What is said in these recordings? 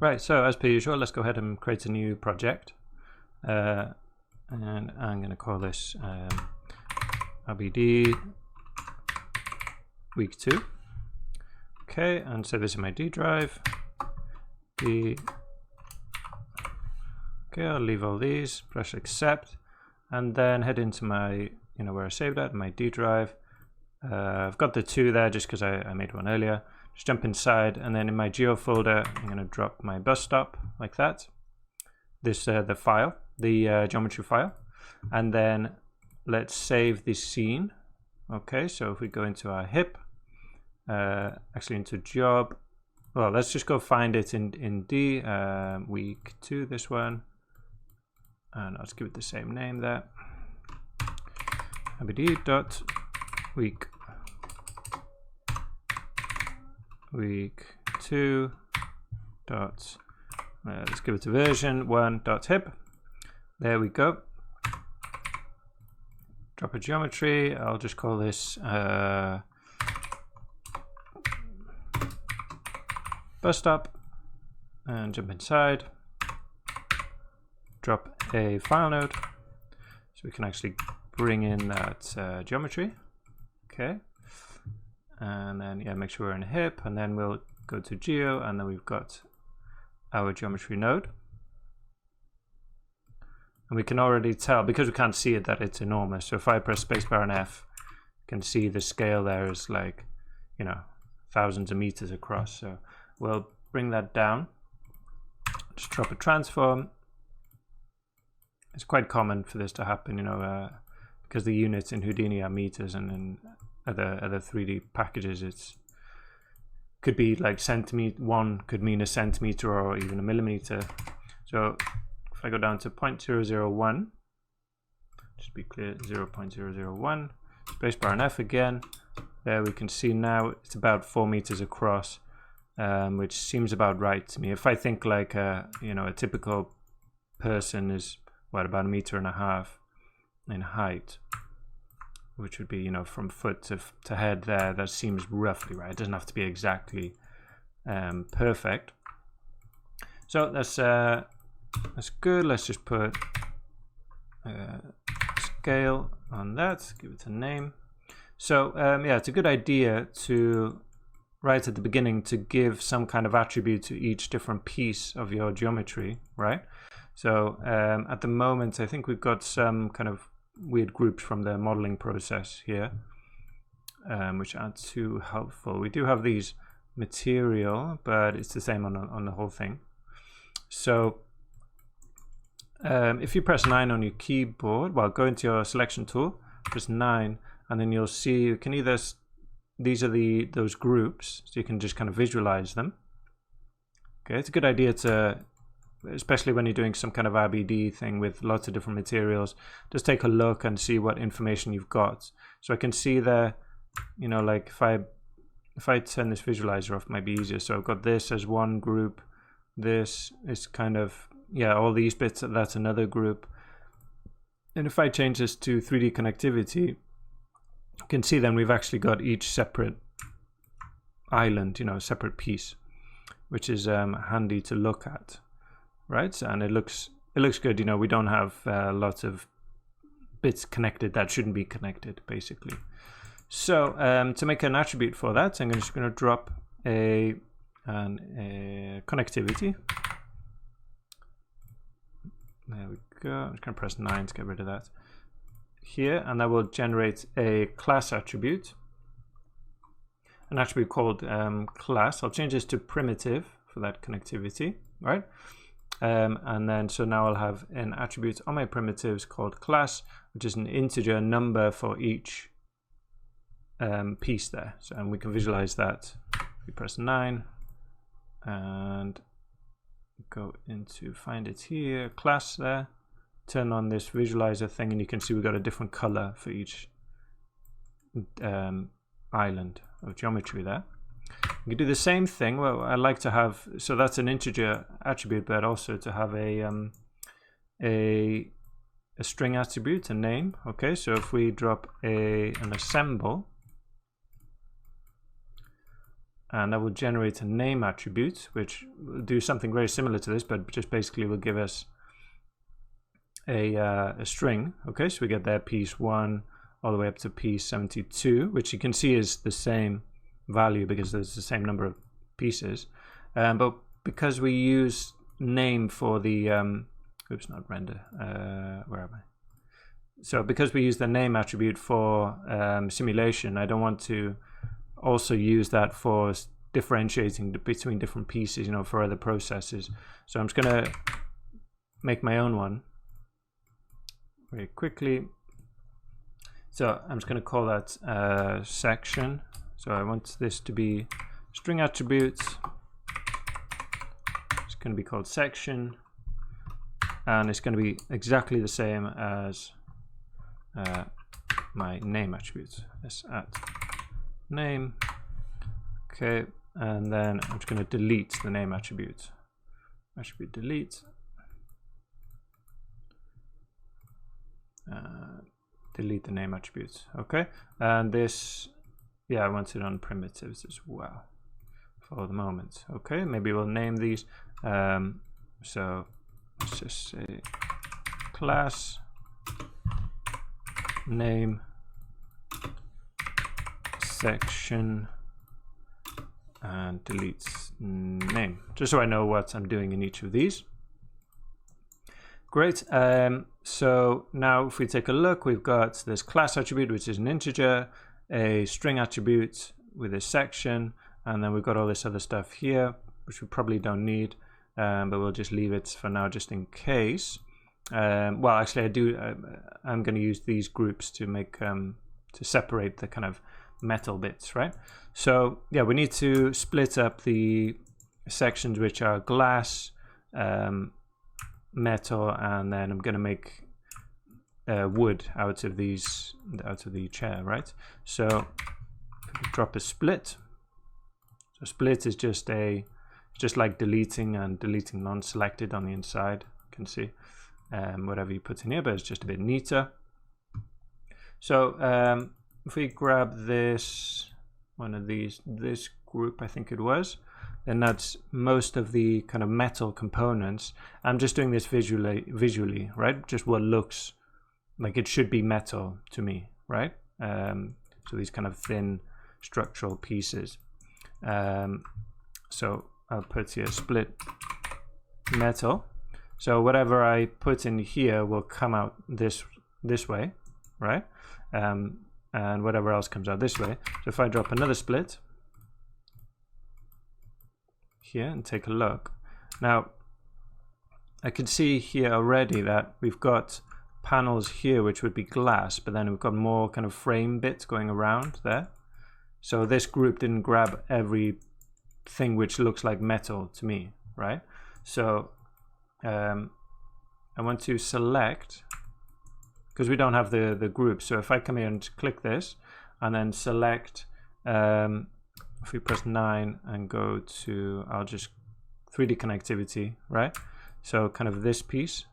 Right, so as per usual, let's go ahead and create a new project. And I'm going to call this RBD week 2. Okay, and so this is my D drive. Okay, I'll leave all these, press accept, and then head into my, where I saved that, my D drive. I've got the 2 there just because I made one earlier. Just jump inside, and then in my geo folder, I'm going to drop my bus stop like that. This the file, the geometry file, and then let's save this scene. Okay, so if we go into our hip, actually into job, well, let's just go find it in D, week 2, this one, and I'll just give it the same name there. abd.week 2 dot let's give it a version 1.hip. There we go. Drop a geometry. I'll just call this bus stop, and jump inside. Drop a file node so we can actually bring in that geometry. Okay. And then make sure we're in hip, and then we'll go to geo, and then we've got our geometry node, and we can already tell, because we can't see it, that it's enormous. So if I press spacebar and F, you can see the scale there is like thousands of meters across. So we'll bring that down, just drop a transform. It's quite common for this to happen, because the units in Houdini are meters, and in other 3D packages it could be like centimeter. One could mean a centimeter or even a millimeter. So if I go down to 0.001, just be clear, 0.001, spacebar and F again, there we can see now it's about 4 meters across, which seems about right to me. If I think like a typical person is about 1.5 meters in height, which would be from foot to head there, that seems roughly right. It doesn't have to be exactly perfect. So that's good. Let's just put scale on that, give it a name. So it's a good idea to, right at the beginning, to give some kind of attribute to each different piece of your geometry, right? So at the moment, I think we've got some kind of weird groups from the modeling process here, which aren't too helpful. We do have these material, but it's the same on the whole thing. So if you press 9 on your keyboard, well, go into your selection tool, press 9, and then you'll see you can either, these are those groups, so you can just kind of visualize them. Okay, it's a good idea to, especially when you're doing some kind of RBD thing with lots of different materials, just take a look and see what information you've got. So I can see there, like if I turn this visualizer off, it might be easier. So I've got this as one group, this is kind of, all these bits, that's another group. And if I change this to 3D connectivity, you can see then we've actually got each separate island, separate piece, which is handy to look at. Right, and it looks good. We don't have lots of bits connected that shouldn't be connected, basically. So to make an attribute for that, I'm just going to drop a connectivity. There we go. I'm just going to press 9 to get rid of that here, and that will generate a class attribute, an attribute called class. I'll change this to primitive for that connectivity, right? And then so now I'll have an attribute on my primitives called class, which is an integer number for each piece there. So, and we can visualize that. We press 9 and go into find it here, class there, turn on this visualizer thing, and you can see we've got a different color for each island of geometry there. You can do the same thing. Well, I like to have, so that's an integer attribute, but also to have a string attribute, a name. Okay, so if we drop an assemble, and that will generate a name attribute, which will do something very similar to this, but just basically will give us a string. Okay, so we get there piece 1 all the way up to piece 72, which you can see is the same value because there's the same number of pieces. But because we use name for the oops, not render, where am I? So because we use the name attribute for simulation, I don't want to also use that for differentiating between different pieces, you know, for other processes. So I'm just going to make my own one very quickly. So I'm just going to call that section. So I want this to be string attributes. It's going to be called section, and it's going to be exactly the same as my name attributes. Let's add name. Okay, and then I'm just going to delete the name attribute. Attribute delete. Delete the name attributes. Okay, and this, yeah, I want it on primitives as well for the moment. Okay, maybe we'll name these. So let's just say class name section and delete name, just so I know what I'm doing in each of these. Great. So now if we take a look, we've got this class attribute, which is an integer, a string attribute with a section, and then we've got all this other stuff here, which we probably don't need, but we'll just leave it for now just in case. Well, actually I'm going to use these groups to make to separate the kind of metal bits, right? So yeah, we need to split up the sections which are glass, metal, and then I'm going to make wood out of the chair, right? So drop a split. So split is just like deleting and deleting non-selected on the inside. You can see whatever you put in here, but it's just a bit neater. So if we grab this one of these, this group, I think it was, then that's most of the kind of metal components. I'm just doing this visually, right? Just what looks like it should be metal to me, right? So these kind of thin structural pieces. So I'll put here split metal. So whatever I put in here will come out this way, right? And whatever else comes out this way. So if I drop another split here and take a look, now I can see here already that we've got panels here which would be glass, but then we've got more kind of frame bits going around there. So this group didn't grab everything which looks like metal to me, right? So I want to select, because we don't have the group. So if I come here and click this and then select, if we press 9 and go to, I'll just 3D connectivity, right? So kind of this piece.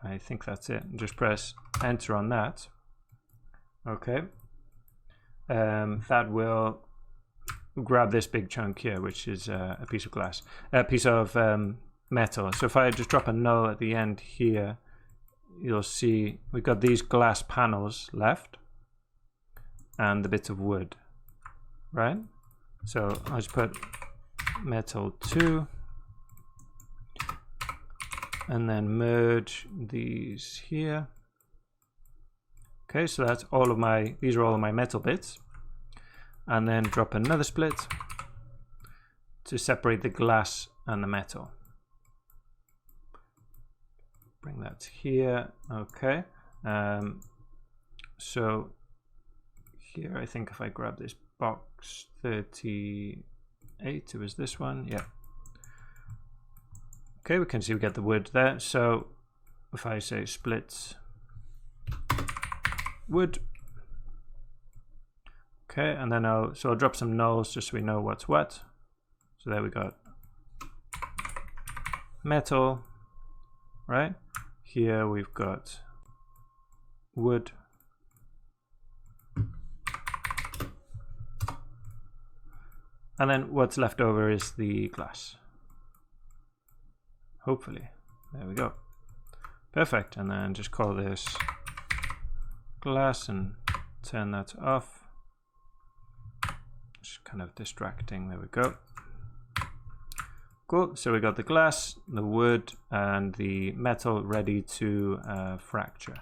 I think that's it. Just press enter on that. Okay. That will grab this big chunk here, which is a piece of glass, a piece of metal. So if I just drop a null at the end here, you'll see we've got these glass panels left and the bits of wood, right? So I'll just put metal 2 and then merge these here. Okay, so that's all of my, these are all of my metal bits. And then drop another split to separate the glass and the metal. Bring that here. Okay. So here, I think if I grab this box 38, it was this one. Yeah. Okay, we can see we get the wood there. So if I say split wood. Okay, and then I'll drop some nulls just so we know what's what. So there we got metal, right? Here we've got wood. And then what's left over is the glass. Hopefully. There we go. Perfect. And then just call this glass and turn that off. Just kind of distracting. There we go. Cool. So we got the glass, the wood, and the metal ready to fracture.